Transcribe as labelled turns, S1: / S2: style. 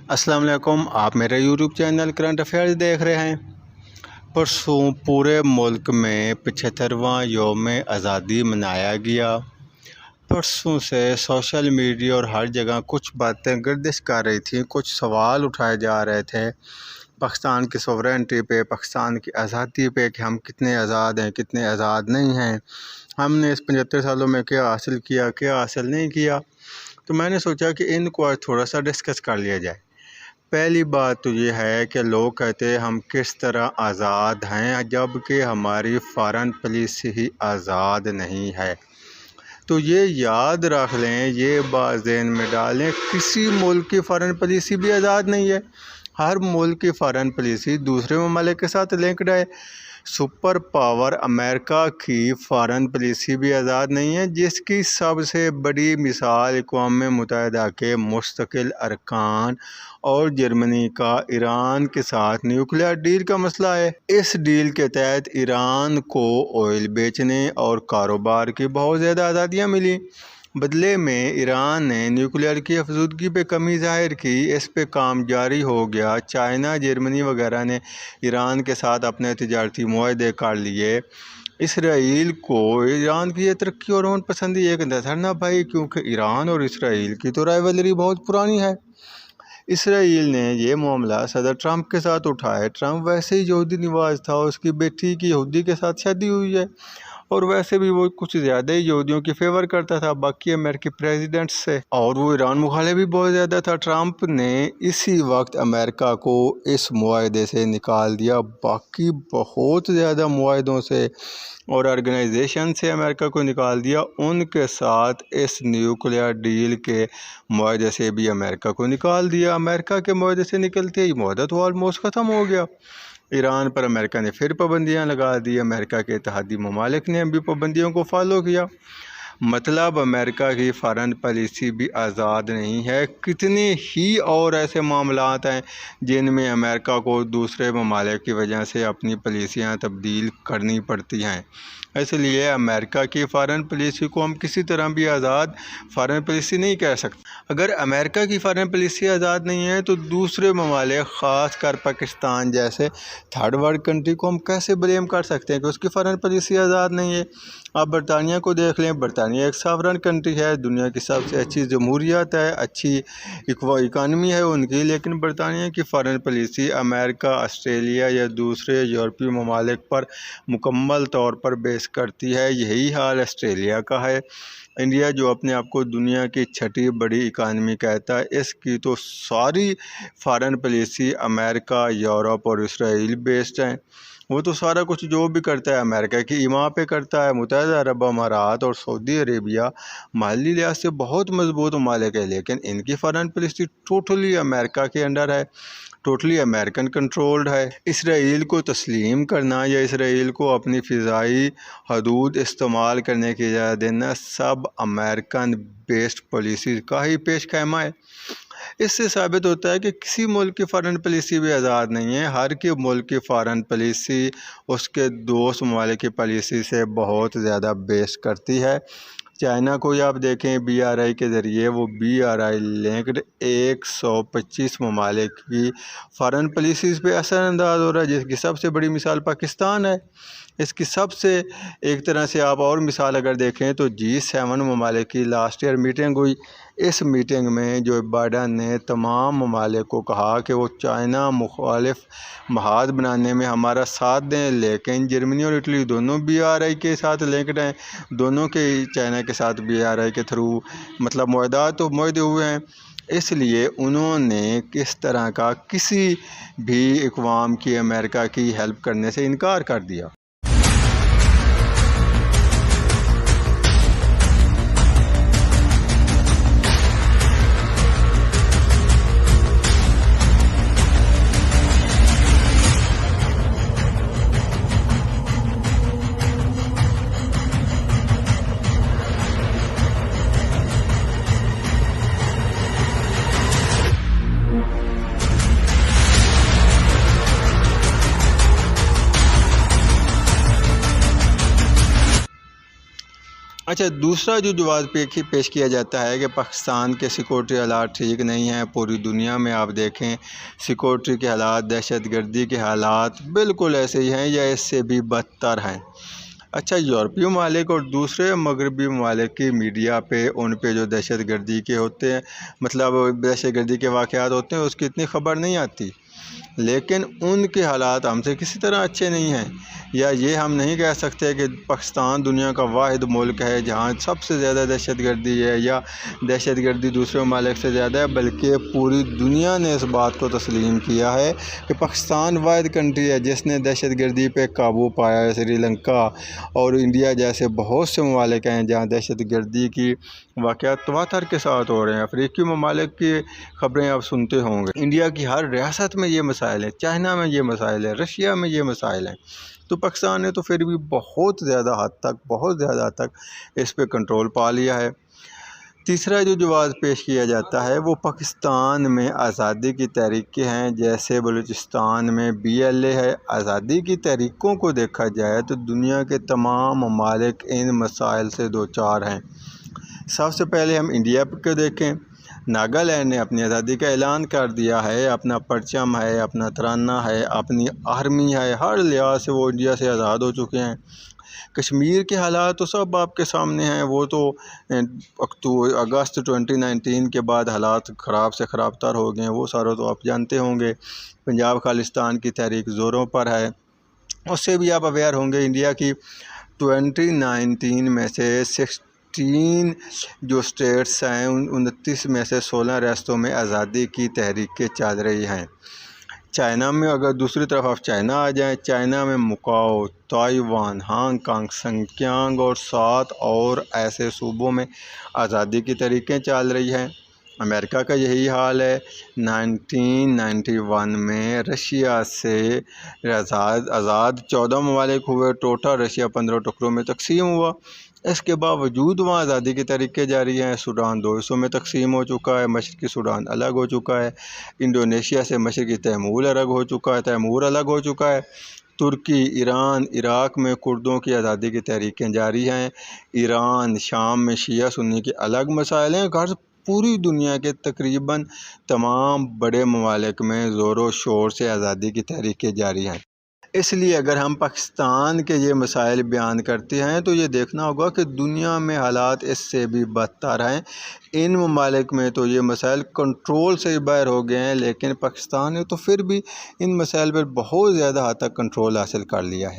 S1: अस्सलाम वालेकुम। आप मेरे यूट्यूब चैनल करंट अफेयर्स देख रहे हैं। परसों पूरे मुल्क में 75वां यौम आज़ादी मनाया गया। परसों से सोशल मीडिया और हर जगह कुछ बातें गर्दिश कर रही थी, कुछ सवाल उठाए जा रहे थे पाकिस्तान की सॉवरेनिटी पे, पाकिस्तान की आज़ादी पे कि हम कितने आज़ाद हैं, कितने आज़ाद नहीं हैं, हमने इस 75 सालों में क्या हासिल किया, क्या हासिल नहीं किया। तो मैंने सोचा कि इनको आज थोड़ा सा डिस्कस कर लिया जाए। पहली बात तो ये है कि लोग कहते हैं हम किस तरह आज़ाद हैं जबकि हमारी फ़ॉरेन पुलिस ही आज़ाद नहीं है। तो ये याद रख लें, ये बात ज़हन में डालें, किसी मुल्क की फ़ॉरेन पुलिस भी आज़ाद नहीं है। हर मुल्क की फ़ॉरेन पुलिस दूसरे ममालिक के साथ लिंक्ड है। सुपर पावर अमेरिका की फ़ॉरेन पॉलिसी भी आज़ाद नहीं है, जिसकी सबसे बड़ी मिसाल अक़वाम मुत्तहिदा के मुस्तकिल अरकान और जर्मनी का ईरान के साथ न्यूक्लियर डील का मसला है। इस डील के तहत ईरान को ऑयल बेचने और कारोबार की बहुत ज़्यादा आज़ादियाँ मिली। बदले में ईरान ने न्यूक्लियर की अफजूदगी पे कमी ज़ाहिर की, इस पे काम जारी हो गया। चाइना, जर्मनी वगैरह ने ईरान के साथ अपने तिजारती मुआहदे कर लिए। इसराइल को ईरान की ये तरक्की और उन पसंदी एक नज़र ना पाई, क्योंकि ईरान और इसराइल की तो राइवलरी बहुत पुरानी है। इसराइल ने यह मामला सदर ट्रंप के साथ उठाया। ट्रंप वैसे ही यहूदी निवाज था, उसकी बेटी की यहूदी के साथ शादी हुई है और वैसे भी वो कुछ ज़्यादा ही यहूदियों की फेवर करता था बाकी अमेरिकी प्रेसिडेंट से, और वो ईरान मुखालिफ भी बहुत ज़्यादा था। ट्रंप ने इसी वक्त अमेरिका को इस मुआहदे से निकाल दिया। बाकी बहुत ज़्यादा मुआहदों से और ऑर्गेनाइजेशन से अमेरिका को निकाल दिया। उनके साथ इस न्यूक्लियर डील के मुआहदे से भी अमेरिका को निकाल दिया। अमेरिका के मुआहदे से निकलते ही मुआहदा तो ऑलमोस्ट ख़त्म हो गया। ईरान पर अमेरिका ने फिर पाबंदियां लगा दी। अमेरिका के इत्तेहादी ममालिक ने भी पाबंदियों को फॉलो किया। मतलब अमेरिका की फ़ॉरेन पॉलिसी भी आज़ाद नहीं है। कितने ही और ऐसे मामलात हैं जिनमें अमेरिका को दूसरे ममालिक की वजह से अपनी पॉलिसियाँ तब्दील करनी पड़ती हैं। इसलिए अमेरिका की फ़ॉरेन पॉलिसी को हम किसी तरह भी आज़ाद फ़ॉरेन पॉलिसी नहीं कह सकते। अगर अमेरिका की फ़ॉरेन पॉलिसी आज़ाद नहीं है तो दूसरे ममालिक, ख़ास कर पाकिस्तान जैसे थर्ड वर्ल्ड कंट्री को हम कैसे ब्लेम कर सकते हैं कि उसकी फ़ॉरेन पॉलिसी आज़ाद नहीं है। आप बरतानिया को देख लें, बरतानिया एक सॉवरेन कंट्री है, दुनिया की सबसे अच्छी जमहूरियत है, अच्छी इकानमी है उनकी, लेकिन बरतानिया की फ़ॉरेन पॉलिसी अमेरिका, ऑस्ट्रेलिया या दूसरे यूरोपीय ममालिक पर मुकम्मल तौर पर बेस करती है। यही हाल ऑस्ट्रेलिया का है। इंडिया जो अपने आप को दुनिया की छठी बड़ी इकानमी कहता है, इसकी तो सारी फ़ॉरेन पॉलिसी अमेरिका, यूरोप और इसराइल बेस्ड हैं। वो तो सारा कुछ जो भी करता है अमेरिका की ईमा पे करता है। मुत्तहिदा अरब अमारात और सऊदी अरेबिया माली लिहाज से बहुत मजबूत ममालिक है, लेकिन इनकी फ़ॉरेन पॉलिसी टोटली अमेरिका के अंडर है, टोटली अमेरिकन कंट्रोल्ड है। इसराइल को तस्लीम करना या इसराइल को अपनी फ़िज़ाई हदूद इस्तेमाल करने की इजाज़त देना सब अमेरिकन बेस्ड पॉलिसी का ही पेश ख़ैमा है। इससे साबित होता है कि किसी मुल्क की फ़ॉरेन पॉलिसी भी आज़ाद नहीं है। हर के मुल्क की फ़ॉरेन पॉलिसी उसके दोस्त ममालिक की पॉलिसी से बहुत ज़्यादा बेस करती है। चाइना को ही आप देखें, BRI के ज़रिए वो BRI लिंक्ड 125 ममालिक की फ़ॉरेन पॉलिसीज़ पे असरअंदाज हो रहा है, जिसकी सबसे बड़ी मिसाल पाकिस्तान है। इसकी सबसे एक तरह से आप और मिसाल अगर देखें तो G7 ममालिक की लास्ट ईयर मीटिंग हुई। इस मीटिंग में जो बाइडन ने तमाम ममालिक को कहा कि वो चाइना मुखालिफ महाद बनाने में हमारा साथ दें, लेकिन जर्मनी और इटली दोनों BRI के साथ लिंक्ड हैं, दोनों के चाइना के साथ BRI के थ्रू मतलब मुआहदे हुए हैं। इसलिए उन्होंने किस तरह का किसी भी इक़वाम की अमेरिका की हेल्प करने से इनकार कर दिया। अच्छा, दूसरा जो जवाब पेश किया जाता है कि पाकिस्तान के सिक्योरिटी हालात ठीक नहीं हैं। पूरी दुनिया में आप देखें सिक्योरिटी के हालात, दहशतगर्दी के हालात बिल्कुल ऐसे ही हैं या इससे भी बदतर हैं। अच्छा, यूरोपीय ममालिक और दूसरे मगरबी ममालिक की मीडिया पे उन पे जो दहशतगर्दी के होते हैं, मतलब दहशतगर्दी के वाक़यात होते हैं, उसकी इतनी ख़बर नहीं आती, लेकिन उनके हालात हमसे किसी तरह अच्छे नहीं हैं। या ये हम नहीं कह सकते कि पाकिस्तान दुनिया का वाहिद मुल्क है जहाँ सबसे ज़्यादा दहशतगर्दी है या दहशतगर्दी दूसरे ममालिक से ज़्यादा है, बल्कि पूरी दुनिया ने इस बात को तस्लीम किया है कि पाकिस्तान वाहिद कंट्री है जिसने दहशतगर्दी पे काबू पाया है। श्रीलंका और इंडिया जैसे बहुत से ममालिक हैं जहाँ दहशतगर्दी की वाक़यात तवातर के साथ हो रहे हैं। अफ्रीकी ममालिक की ख़बरें आप सुनते होंगे। इंडिया की हर रियासत में ये मसाइल हैं, चाइना में ये मसाइल हैं, रशिया में ये मसाइल हैं। तो पाकिस्तान ने तो फिर भी बहुत ज़्यादा हद तक इस पे कंट्रोल पा लिया है। तीसरा जो जवाब पेश किया जाता है वो पाकिस्तान में आज़ादी की तहरीकें हैं, जैसे बलूचिस्तान में BLA है। आज़ादी की तहरीकों को देखा जाए तो दुनिया के तमाम ममालिक इन मसाइल से दो चार हैं। सबसे पहले हम इंडिया को देखें। नागालैंड ने अपनी आज़ादी का ऐलान कर दिया है, अपना परचम है, अपना तराना है, अपनी आर्मी है, हर लिहाज से वो इंडिया से आज़ाद हो चुके हैं। कश्मीर के हालात तो सब आपके सामने हैं, वो तो अगस्त 2019 के बाद हालात ख़राब से ख़राब तर हो गए हैं, वो सारा तो आप जानते होंगे। पंजाब खालिस्तान की तहरीक ज़ोरों पर है, उससे भी आप अवेयर होंगे। इंडिया की 2019 में से 16 जो स्टेट्स हैं, 29 में से 16 रियासतों में आज़ादी की तहरीकें चल रही हैं। चाइना में अगर दूसरी तरफ आप चाइना आ जाएं, चाइना में मुकाओ, ताइवान, हांगकांग, संक्यांग और 7 और ऐसे सूबों में आज़ादी की तहरीकें चल रही हैं। अमेरिका का यही हाल है। 1991 में रशिया से आज़ाद 14 ममालिक हुए, टोटल रशिया 15 टुकड़ों में तकसीम हुआ। इसके बावजूद वहाँ आज़ादी की तहरीकें जारी हैं। सूडान 2 हिस्सों में तकसीम हो चुका है, मशरक़ी सूडान अलग हो चुका है। इंडोनेशिया से मशरक़ी तैमूर अलग हो चुका है। तुर्की, ईरान, इराक़ में कुर्दों की आज़ादी की तहरीकें जारी हैं। ईरान, शाम में शिया सुन्नी के अलग मसाइल हैं। गर्ज़ पूरी दुनिया के तकरीबन तमाम बड़े ममालिक में ज़ोरों शोर से आज़ादी की तहरीकें जारी हैं। इसलिए अगर हम पाकिस्तान के ये मसाइल बयान करते हैं तो ये देखना होगा कि दुनिया में हालात इससे भी बदतर हैं। इन ममालिक में तो ये मसाइल कंट्रोल से बाहर हो गए हैं, लेकिन पाकिस्तान ने तो फिर भी इन मसाइल पर बहुत ज़्यादा हद तक कंट्रोल हासिल कर लिया है।